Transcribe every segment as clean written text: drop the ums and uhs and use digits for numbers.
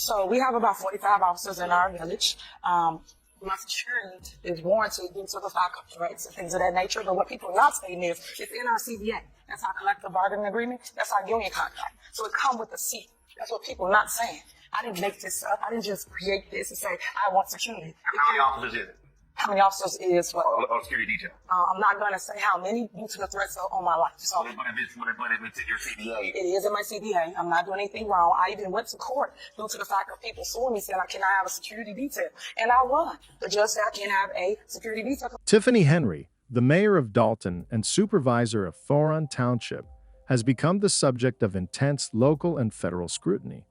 So we have about 45 officers in our village. My security is warranted due to the fact of threats and things of that nature. But what people are not saying is, it's in our CBA. That's our collective bargaining agreement. That's our union contract. So it comes with a seat. That's what people are not saying. I didn't make this up. I didn't just create this and say, I want security. How many officers is it? How many officers is what? Security detail. I'm not going to say how many due to the threats on my life. So, But it's in your CBA. it is in my CBA. I'm not doing anything wrong. I even went to court due to the fact of people suing me saying, can I have a security detail? And I won. The judge said I can't have a security detail. Tiffany Henyard, the mayor of Dalton and supervisor of Thoron Township, has become the subject of intense local and federal scrutiny.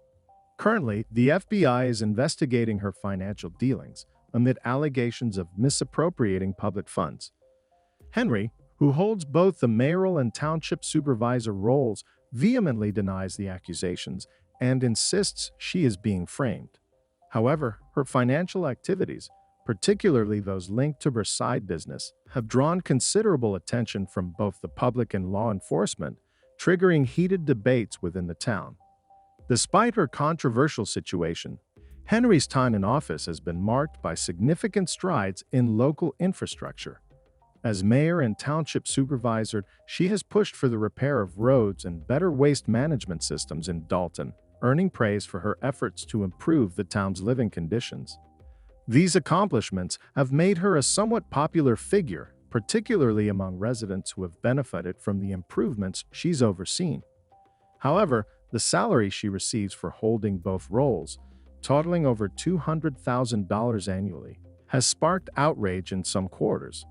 Currently, the FBI is investigating her financial dealings amid allegations of misappropriating public funds. Henyard, who holds both the mayoral and township supervisor roles, vehemently denies the accusations and insists she is being framed. However, her financial activities, particularly those linked to her side business, have drawn considerable attention from both the public and law enforcement, triggering heated debates within the town. Despite her controversial situation, Henyard's time in office has been marked by significant strides in local infrastructure. As mayor and township supervisor, she has pushed for the repair of roads and better waste management systems in Dalton, earning praise for her efforts to improve the town's living conditions. These accomplishments have made her a somewhat popular figure, particularly among residents who have benefited from the improvements she's overseen. However, the salary she receives for holding both roles, totaling over $200,000 annually, has sparked outrage in some quarters.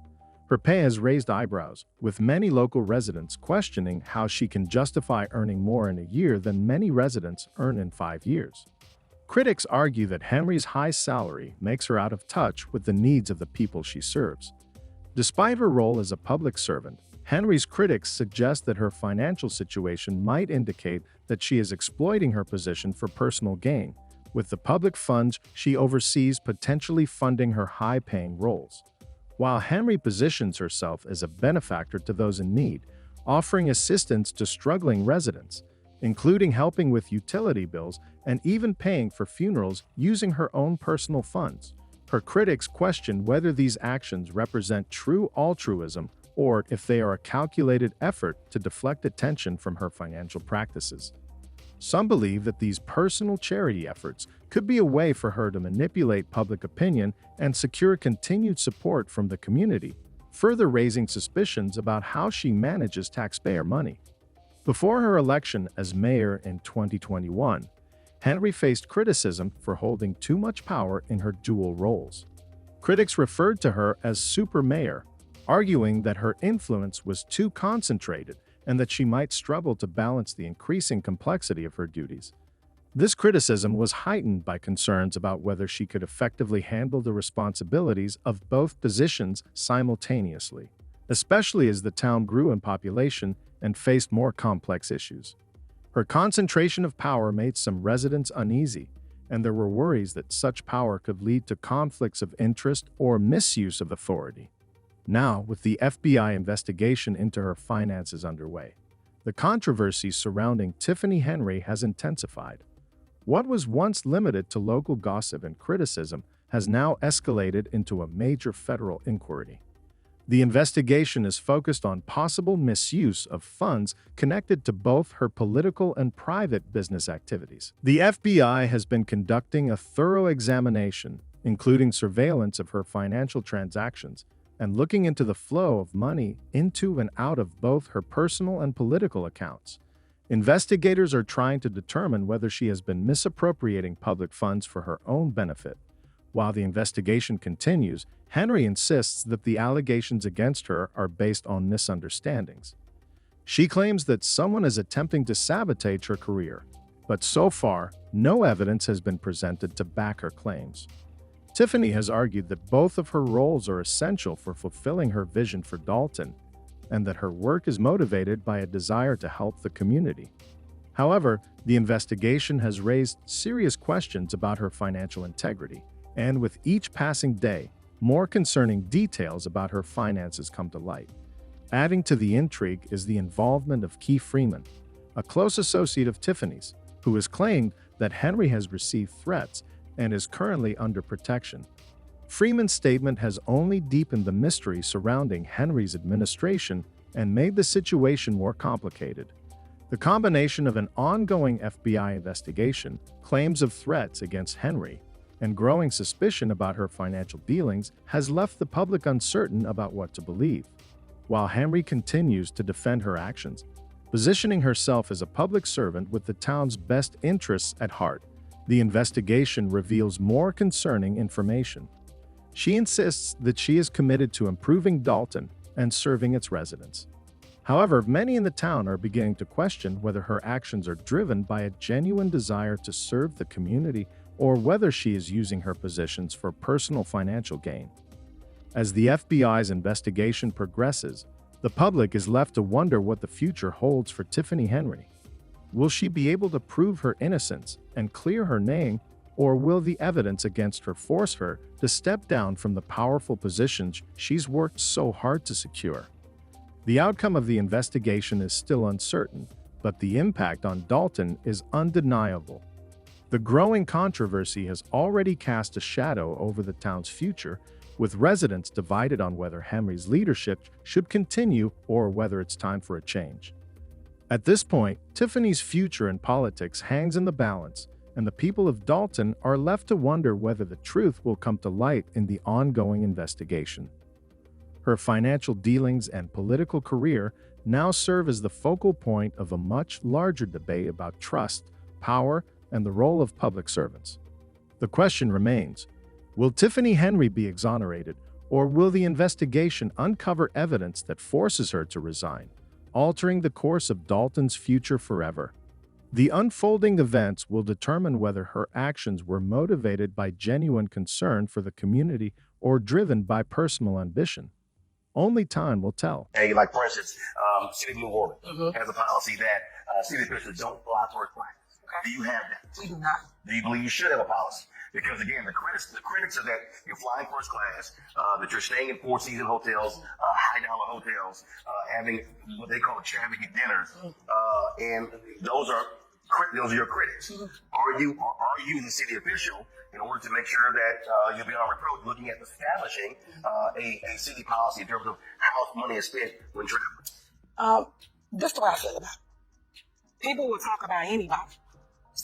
Her pay has raised eyebrows, with many local residents questioning how she can justify earning more in a year than many residents earn in 5 years. Critics argue that Henyard's high salary makes her out of touch with the needs of the people she serves. Despite her role as a public servant, Henyard's critics suggest that her financial situation might indicate that she is exploiting her position for personal gain, with the public funds she oversees potentially funding her high-paying roles. While Henyard positions herself as a benefactor to those in need, offering assistance to struggling residents, including helping with utility bills and even paying for funerals using her own personal funds, her critics question whether these actions represent true altruism or if they are a calculated effort to deflect attention from her financial practices. Some believe that these personal charity efforts could be a way for her to manipulate public opinion and secure continued support from the community, further raising suspicions about how she manages taxpayer money. Before her election as mayor in 2021, Henyard faced criticism for holding too much power in her dual roles. Critics referred to her as super mayor, arguing that her influence was too concentrated and that she might struggle to balance the increasing complexity of her duties. This criticism was heightened by concerns about whether she could effectively handle the responsibilities of both positions simultaneously, especially as the town grew in population and faced more complex issues. Her concentration of power made some residents uneasy, and there were worries that such power could lead to conflicts of interest or misuse of authority. Now, with the FBI investigation into her finances underway, the controversy surrounding Tiffany Henyard has intensified. What was once limited to local gossip and criticism has now escalated into a major federal inquiry. The investigation is focused on possible misuse of funds connected to both her political and private business activities. The FBI has been conducting a thorough examination, including surveillance of her financial transactions, and looking into the flow of money into and out of both her personal and political accounts. Investigators are trying to determine whether she has been misappropriating public funds for her own benefit. While the investigation continues, Henyard insists that the allegations against her are based on misunderstandings. She claims that someone is attempting to sabotage her career, but so far, no evidence has been presented to back her claims. Tiffany has argued that both of her roles are essential for fulfilling her vision for Dalton, and that her work is motivated by a desire to help the community. However, the investigation has raised serious questions about her financial integrity, and with each passing day, more concerning details about her finances come to light. Adding to the intrigue is the involvement of Keith Freeman, a close associate of Tiffany's, who has claimed that Henry has received threats and is currently under protection. Freeman's statement has only deepened the mystery surrounding Henry's administration and made the situation more complicated. The combination of an ongoing FBI investigation, claims of threats against Henry, and growing suspicion about her financial dealings has left the public uncertain about what to believe. While Henry continues to defend her actions, positioning herself as a public servant with the town's best interests at heart, the investigation reveals more concerning information. She insists that she is committed to improving Dalton and serving its residents. However, many in the town are beginning to question whether her actions are driven by a genuine desire to serve the community or whether she is using her positions for personal financial gain. As the FBI's investigation progresses, the public is left to wonder what the future holds for Tiffany Henyard. Will she be able to prove her innocence and clear her name, or will the evidence against her force her to step down from the powerful positions she's worked so hard to secure? The outcome of the investigation is still uncertain, but the impact on Dalton is undeniable. The growing controversy has already cast a shadow over the town's future, with residents divided on whether Henry's leadership should continue or whether it's time for a change. At this point, Tiffany's future in politics hangs in the balance, and the people of Dalton are left to wonder whether the truth will come to light in the ongoing investigation. Her financial dealings and political career now serve as the focal point of a much larger debate about trust, power, and the role of public servants. The question remains, will Tiffany Henyard be exonerated, or will the investigation uncover evidence that forces her to resign, altering the course of Dalton's future forever? The unfolding events will determine whether her actions were motivated by genuine concern for the community or driven by personal ambition. Only time will tell. Hey, like for instance, City of New Orleans has a policy that city officials don't fly first class. Do you have that? We do not. Do you believe you should have a policy? Because again, the critics are that you're flying first class, that you're staying in four-season hotels, high-dollar hotels, having what they call extravagant dinners, and those are your critics. Are you the city official, in order to make sure that you'll be on reproach, looking at establishing a city policy in terms of how money is spent when traveling? This is the way I feel about it. People will talk about anybody.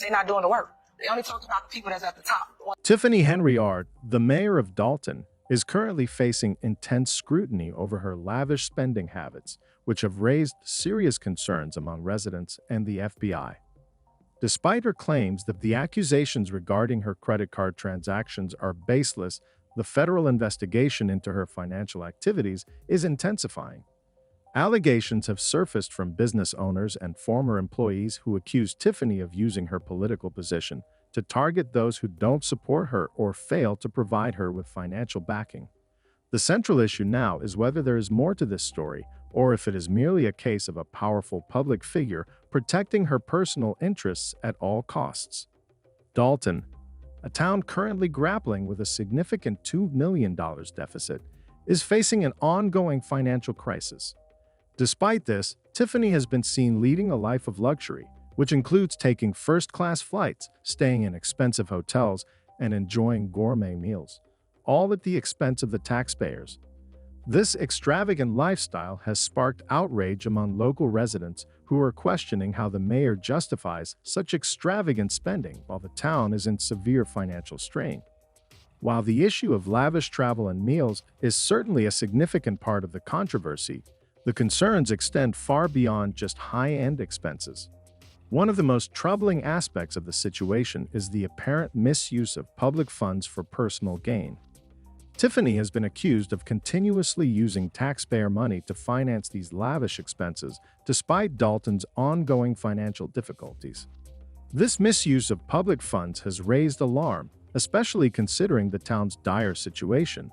They're not doing the work. They only talk about the people that's at the top. Tiffany Henyard, the mayor of Dalton, is currently facing intense scrutiny over her lavish spending habits, which have raised serious concerns among residents and the FBI. Despite her claims that the accusations regarding her credit card transactions are baseless, the federal investigation into her financial activities is intensifying. Allegations have surfaced from business owners and former employees who accuse Tiffany of using her political position to target those who don't support her or fail to provide her with financial backing. The central issue now is whether there is more to this story, or if it is merely a case of a powerful public figure protecting her personal interests at all costs. Dalton, a town currently grappling with a significant $2 million deficit, is facing an ongoing financial crisis. Despite this, Tiffany has been seen leading a life of luxury, which includes taking first-class flights, staying in expensive hotels, and enjoying gourmet meals, all at the expense of the taxpayers. This extravagant lifestyle has sparked outrage among local residents who are questioning how the mayor justifies such extravagant spending while the town is in severe financial strain. While the issue of lavish travel and meals is certainly a significant part of the controversy, the concerns extend far beyond just high-end expenses. One of the most troubling aspects of the situation is the apparent misuse of public funds for personal gain. Tiffany has been accused of continuously using taxpayer money to finance these lavish expenses, despite Dalton's ongoing financial difficulties. This misuse of public funds has raised alarm, especially considering the town's dire situation.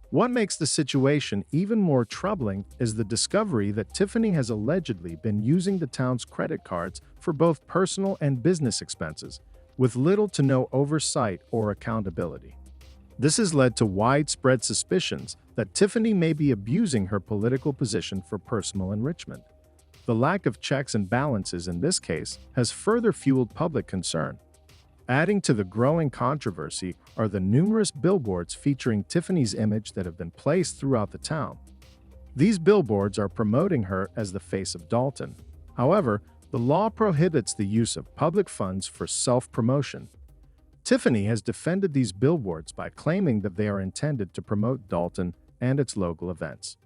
What makes the situation even more troubling is the discovery that Tiffany has allegedly been using the town's credit cards for both personal and business expenses, with little to no oversight or accountability. This has led to widespread suspicions that Tiffany may be abusing her political position for personal enrichment. The lack of checks and balances in this case has further fueled public concern. Adding to the growing controversy are the numerous billboards featuring Tiffany's image that have been placed throughout the town. These billboards are promoting her as the face of Dalton. However, the law prohibits the use of public funds for self-promotion. Tiffany has defended these billboards by claiming that they are intended to promote Dalton and its local events.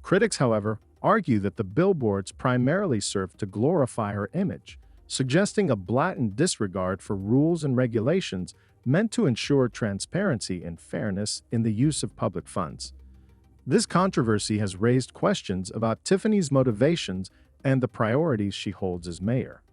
Critics, however, argue that the billboards primarily serve to glorify her image, suggesting a blatant disregard for rules and regulations meant to ensure transparency and fairness in the use of public funds. This controversy has raised questions about Tiffany's motivations and the priorities she holds as mayor.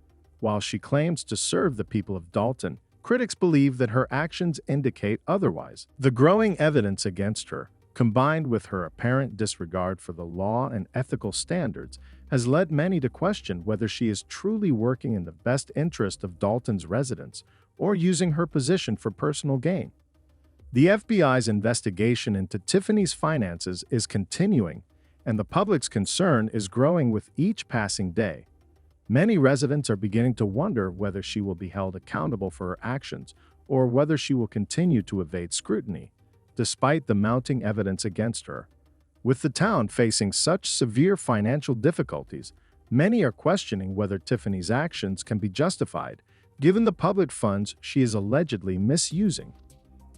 While she claims to serve the people of Dalton, critics believe that her actions indicate otherwise. The growing evidence against her, combined with her apparent disregard for the law and ethical standards, has led many to question whether she is truly working in the best interest of Dalton's residents or using her position for personal gain. The FBI's investigation into Tiffany's finances is continuing, and the public's concern is growing with each passing day. Many residents are beginning to wonder whether she will be held accountable for her actions or whether she will continue to evade scrutiny, despite the mounting evidence against her. With the town facing such severe financial difficulties, many are questioning whether Tiffany's actions can be justified, given the public funds she is allegedly misusing.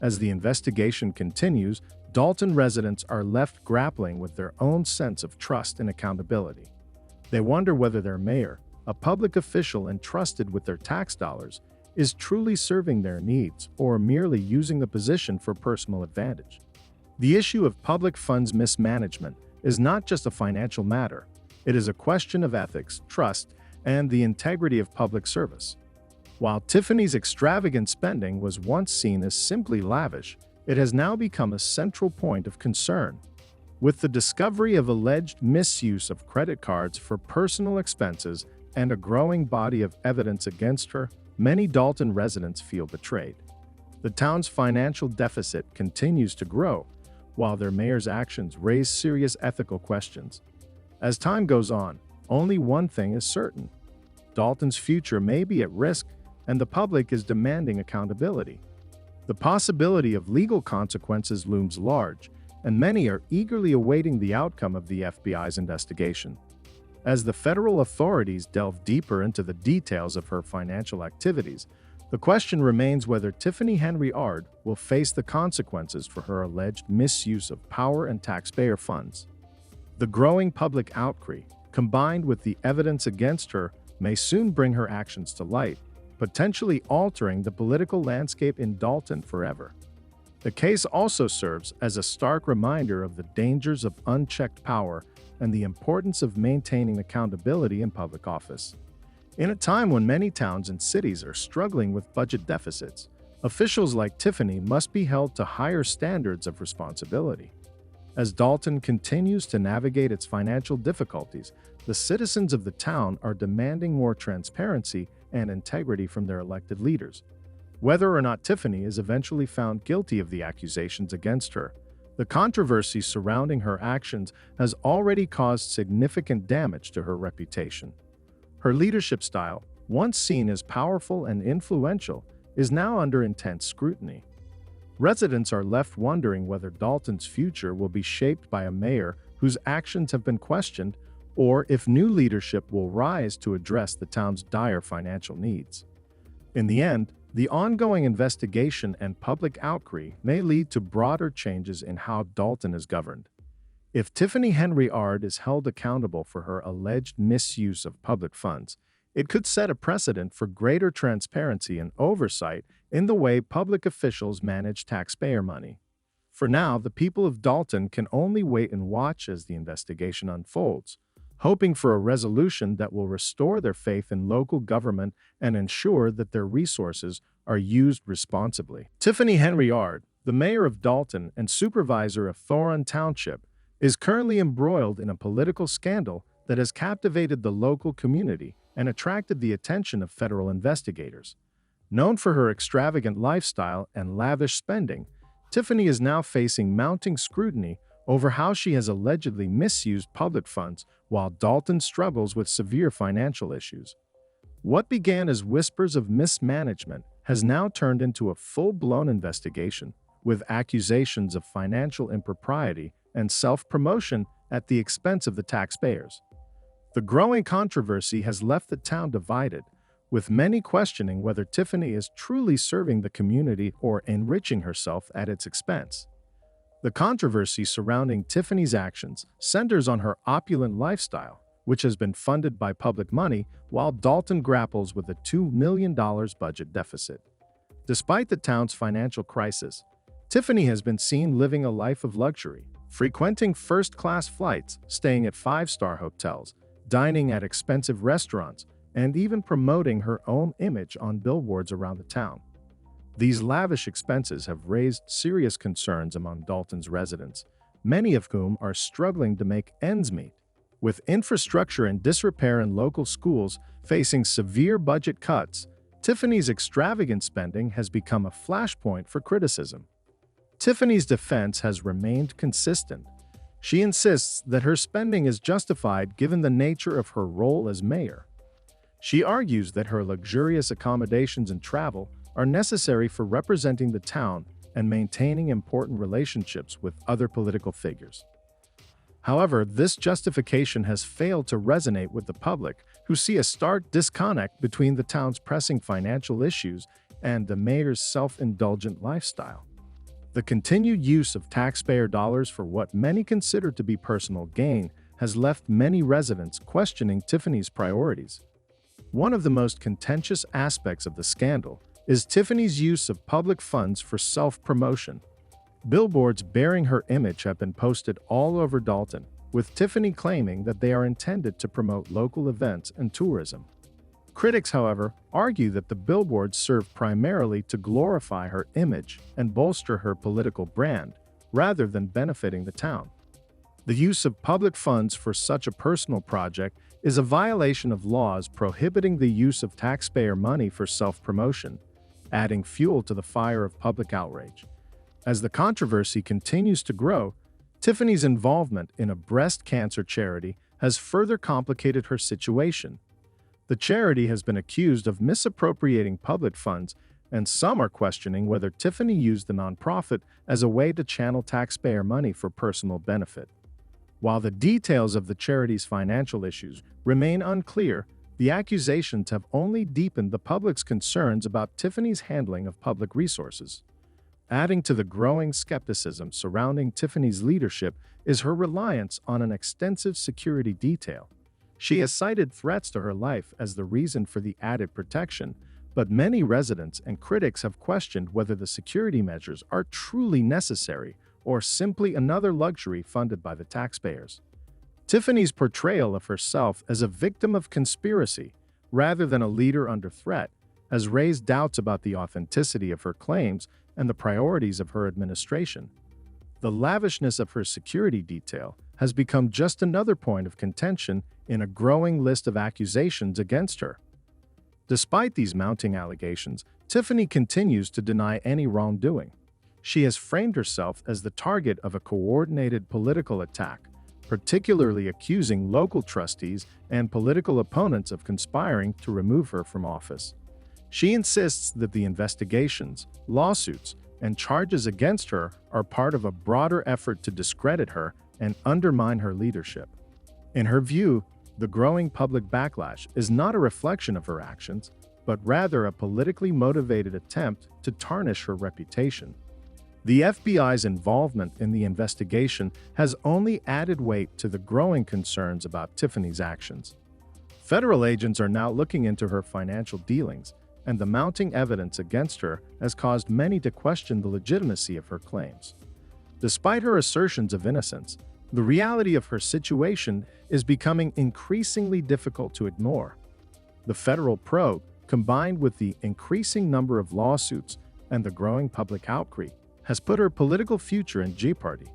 As the investigation continues, Dalton residents are left grappling with their own sense of trust and accountability. They wonder whether their mayor, a public official entrusted with their tax dollars, is truly serving their needs or merely using the position for personal advantage. The issue of public funds mismanagement is not just a financial matter. It is a question of ethics, trust, and the integrity of public service. While Tiffany's extravagant spending was once seen as simply lavish, it has now become a central point of concern. With the discovery of alleged misuse of credit cards for personal expenses and a growing body of evidence against her, many Dalton residents feel betrayed. The town's financial deficit continues to grow, while their mayor's actions raise serious ethical questions. As time goes on, only one thing is certain: Dalton's future may be at risk, and the public is demanding accountability. The possibility of legal consequences looms large, and many are eagerly awaiting the outcome of the FBI's investigation. As the federal authorities delve deeper into the details of her financial activities, the question remains whether Tiffany Henyard will face the consequences for her alleged misuse of power and taxpayer funds. The growing public outcry, combined with the evidence against her, may soon bring her actions to light, potentially altering the political landscape in Dalton forever. The case also serves as a stark reminder of the dangers of unchecked power and the importance of maintaining accountability in public office. In a time when many towns and cities are struggling with budget deficits, officials like Tiffany must be held to higher standards of responsibility. As Dalton continues to navigate its financial difficulties, the citizens of the town are demanding more transparency and integrity from their elected leaders. Whether or not Tiffany is eventually found guilty of the accusations against her, the controversy surrounding her actions has already caused significant damage to her reputation. Her leadership style, once seen as powerful and influential, is now under intense scrutiny. Residents are left wondering whether Dalton's future will be shaped by a mayor whose actions have been questioned, or if new leadership will rise to address the town's dire financial needs. In the end, the ongoing investigation and public outcry may lead to broader changes in how Dalton is governed. If Tiffany Henyard is held accountable for her alleged misuse of public funds, it could set a precedent for greater transparency and oversight in the way public officials manage taxpayer money. For now, the people of Dalton can only wait and watch as the investigation unfolds, hoping for a resolution that will restore their faith in local government and ensure that their resources are used responsibly. Tiffany Henyard, the mayor of Dalton and supervisor of Thoron Township, is currently embroiled in a political scandal that has captivated the local community and attracted the attention of federal investigators. Known for her extravagant lifestyle and lavish spending, Tiffany is now facing mounting scrutiny over how she has allegedly misused public funds while Dalton struggles with severe financial issues. What began as whispers of mismanagement has now turned into a full-blown investigation with accusations of financial impropriety and self-promotion at the expense of the taxpayers. The growing controversy has left the town divided, with many questioning whether Tiffany is truly serving the community or enriching herself at its expense. The controversy surrounding Tiffany's actions centers on her opulent lifestyle, which has been funded by public money, while Dalton grapples with a $2 million budget deficit. Despite the town's financial crisis, Tiffany has been seen living a life of luxury, frequenting first-class flights, staying at five-star hotels, dining at expensive restaurants, and even promoting her own image on billboards around the town. These lavish expenses have raised serious concerns among Dalton's residents, many of whom are struggling to make ends meet. With infrastructure in disrepair and local schools facing severe budget cuts, Tiffany's extravagant spending has become a flashpoint for criticism. Tiffany's defense has remained consistent. She insists that her spending is justified given the nature of her role as mayor. She argues that her luxurious accommodations and travel are necessary for representing the town and maintaining important relationships with other political figures. However, this justification has failed to resonate with the public, who see a stark disconnect between the town's pressing financial issues and the mayor's self-indulgent lifestyle. The continued use of taxpayer dollars for what many consider to be personal gain has left many residents questioning Tiffany's priorities. One of the most contentious aspects of the scandal is Tiffany's use of public funds for self-promotion. Billboards bearing her image have been posted all over Dalton, with Tiffany claiming that they are intended to promote local events and tourism. Critics, however, argue that the billboards serve primarily to glorify her image and bolster her political brand, rather than benefiting the town. The use of public funds for such a personal project is a violation of laws prohibiting the use of taxpayer money for self-promotion, adding fuel to the fire of public outrage. As the controversy continues to grow, Tiffany's involvement in a breast cancer charity has further complicated her situation. The charity has been accused of misappropriating public funds, and some are questioning whether Tiffany used the nonprofit as a way to channel taxpayer money for personal benefit. While the details of the charity's financial issues remain unclear, the accusations have only deepened the public's concerns about Tiffany's handling of public resources. Adding to the growing skepticism surrounding Tiffany's leadership is her reliance on an extensive security detail. She has cited threats to her life as the reason for the added protection, but many residents and critics have questioned whether the security measures are truly necessary or simply another luxury funded by the taxpayers. Tiffany's portrayal of herself as a victim of conspiracy, rather than a leader under threat, has raised doubts about the authenticity of her claims and the priorities of her administration. The lavishness of her security detail has become just another point of contention in a growing list of accusations against her. Despite these mounting allegations, Tiffany continues to deny any wrongdoing. She has framed herself as the target of a coordinated political attack, particularly accusing local trustees and political opponents of conspiring to remove her from office. She insists that the investigations, lawsuits, and charges against her are part of a broader effort to discredit her and undermine her leadership. In her view, the growing public backlash is not a reflection of her actions, but rather a politically motivated attempt to tarnish her reputation. The FBI's involvement in the investigation has only added weight to the growing concerns about Tiffany's actions. Federal agents are now looking into her financial dealings, and the mounting evidence against her has caused many to question the legitimacy of her claims. Despite her assertions of innocence, the reality of her situation is becoming increasingly difficult to ignore. The federal probe, combined with the increasing number of lawsuits and the growing public outcry, has put her political future in jeopardy.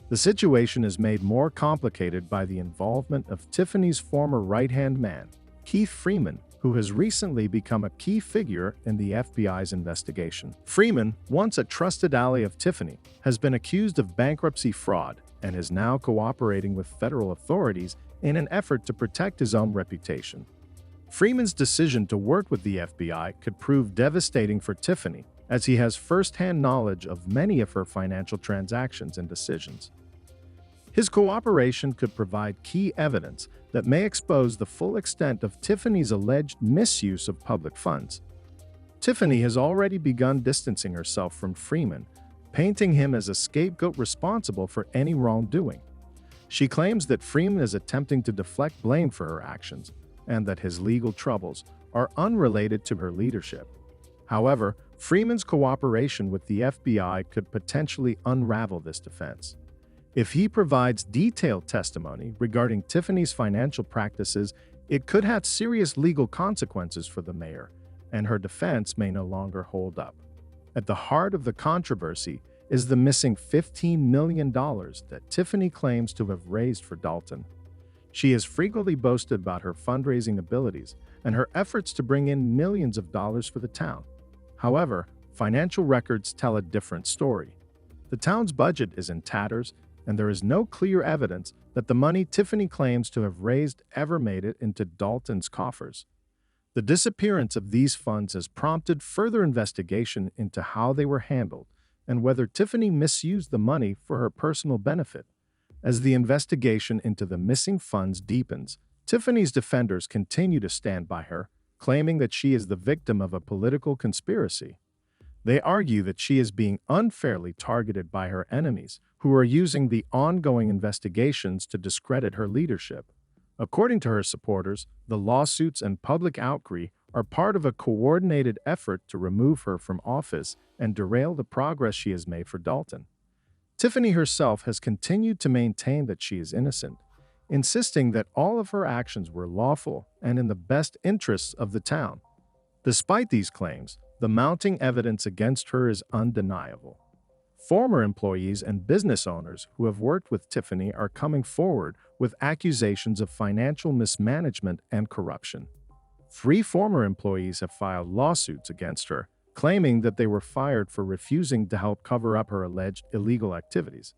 The situation is made more complicated by the involvement of Tiffany's former right-hand man, Keith Freeman, who has recently become a key figure in the FBI's investigation. Freeman, once a trusted ally of Tiffany, has been accused of bankruptcy fraud and is now cooperating with federal authorities in an effort to protect his own reputation. Freeman's decision to work with the FBI could prove devastating for Tiffany, as he has first-hand knowledge of many of her financial transactions and decisions. His cooperation could provide key evidence that may expose the full extent of Tiffany's alleged misuse of public funds. Tiffany has already begun distancing herself from Freeman, painting him as a scapegoat responsible for any wrongdoing. She claims that Freeman is attempting to deflect blame for her actions, and that his legal troubles are unrelated to her leadership. However, Freeman's cooperation with the FBI could potentially unravel this defense. If he provides detailed testimony regarding Tiffany's financial practices, it could have serious legal consequences for the mayor, and her defense may no longer hold up. At the heart of the controversy is the missing $15 million that Tiffany claims to have raised for Dalton. She has frequently boasted about her fundraising abilities and her efforts to bring in millions of dollars for the town. However, financial records tell a different story. The town's budget is in tatters, and there is no clear evidence that the money Tiffany claims to have raised ever made it into Dalton's coffers. The disappearance of these funds has prompted further investigation into how they were handled and whether Tiffany misused the money for her personal benefit. As the investigation into the missing funds deepens, Tiffany's defenders continue to stand by her, claiming that she is the victim of a political conspiracy. They argue that she is being unfairly targeted by her enemies, who are using the ongoing investigations to discredit her leadership. According to her supporters, the lawsuits and public outcry are part of a coordinated effort to remove her from office and derail the progress she has made for Dalton. Tiffany herself has continued to maintain that she is innocent, insisting that all of her actions were lawful and in the best interests of the town. Despite these claims, the mounting evidence against her is undeniable. Former employees and business owners who have worked with Tiffany are coming forward with accusations of financial mismanagement and corruption. 3 former employees have filed lawsuits against her, claiming that they were fired for refusing to help cover up her alleged illegal activities.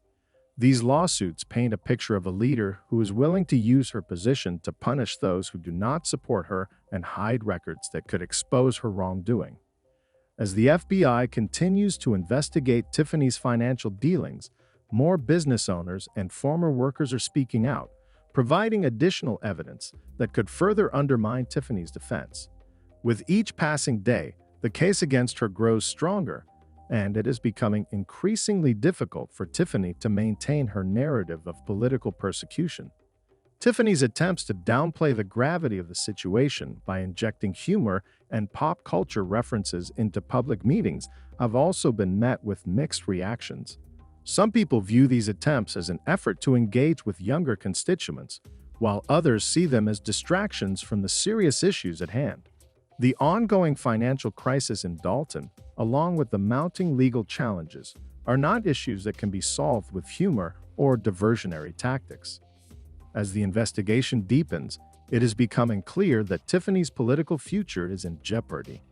These lawsuits paint a picture of a leader who is willing to use her position to punish those who do not support her and hide records that could expose her wrongdoing. As the FBI continues to investigate Tiffany's financial dealings, more business owners and former workers are speaking out, providing additional evidence that could further undermine Tiffany's defense. With each passing day, the case against her grows stronger, and it is becoming increasingly difficult for Tiffany to maintain her narrative of political persecution. Tiffany's attempts to downplay the gravity of the situation by injecting humor and pop culture references into public meetings have also been met with mixed reactions. Some people view these attempts as an effort to engage with younger constituents, while others see them as distractions from the serious issues at hand. The ongoing financial crisis in Dalton, along with the mounting legal challenges, are not issues that can be solved with humor or diversionary tactics. As the investigation deepens, it is becoming clear that Tiffany's political future is in jeopardy.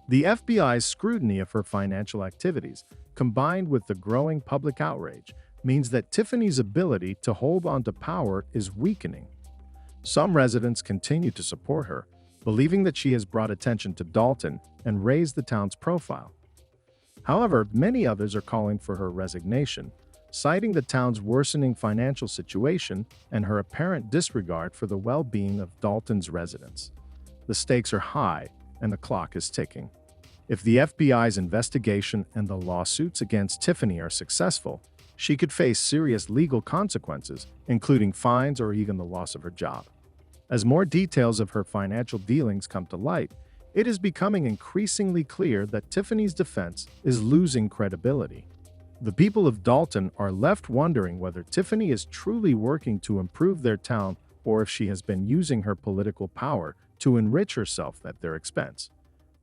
The FBI's scrutiny of her financial activities, combined with the growing public outrage, means that Tiffany's ability to hold on to power is weakening. Some residents continue to support her, believing that she has brought attention to Dalton and raised the town's profile. However, many others are calling for her resignation, citing the town's worsening financial situation and her apparent disregard for the well-being of Dalton's residents. The stakes are high, and the clock is ticking. If the FBI's investigation and the lawsuits against Tiffany are successful, she could face serious legal consequences, including fines or even the loss of her job. As more details of her financial dealings come to light, it is becoming increasingly clear that Tiffany's defense is losing credibility. The people of Dalton are left wondering whether Tiffany is truly working to improve their town or if she has been using her political power to enrich herself at their expense.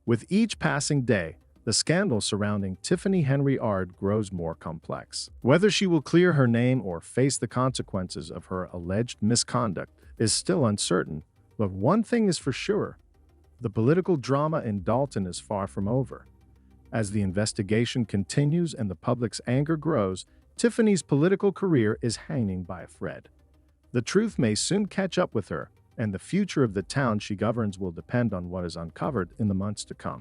With each passing day, the scandal surrounding Tiffany Henyard grows more complex. Whether she will clear her name or face the consequences of her alleged misconduct is still uncertain, but one thing is for sure: the political drama in Dalton is far from over. As the investigation continues and the public's anger grows, Tiffany's political career is hanging by a thread. The truth may soon catch up with her, and the future of the town she governs will depend on what is uncovered in the months to come.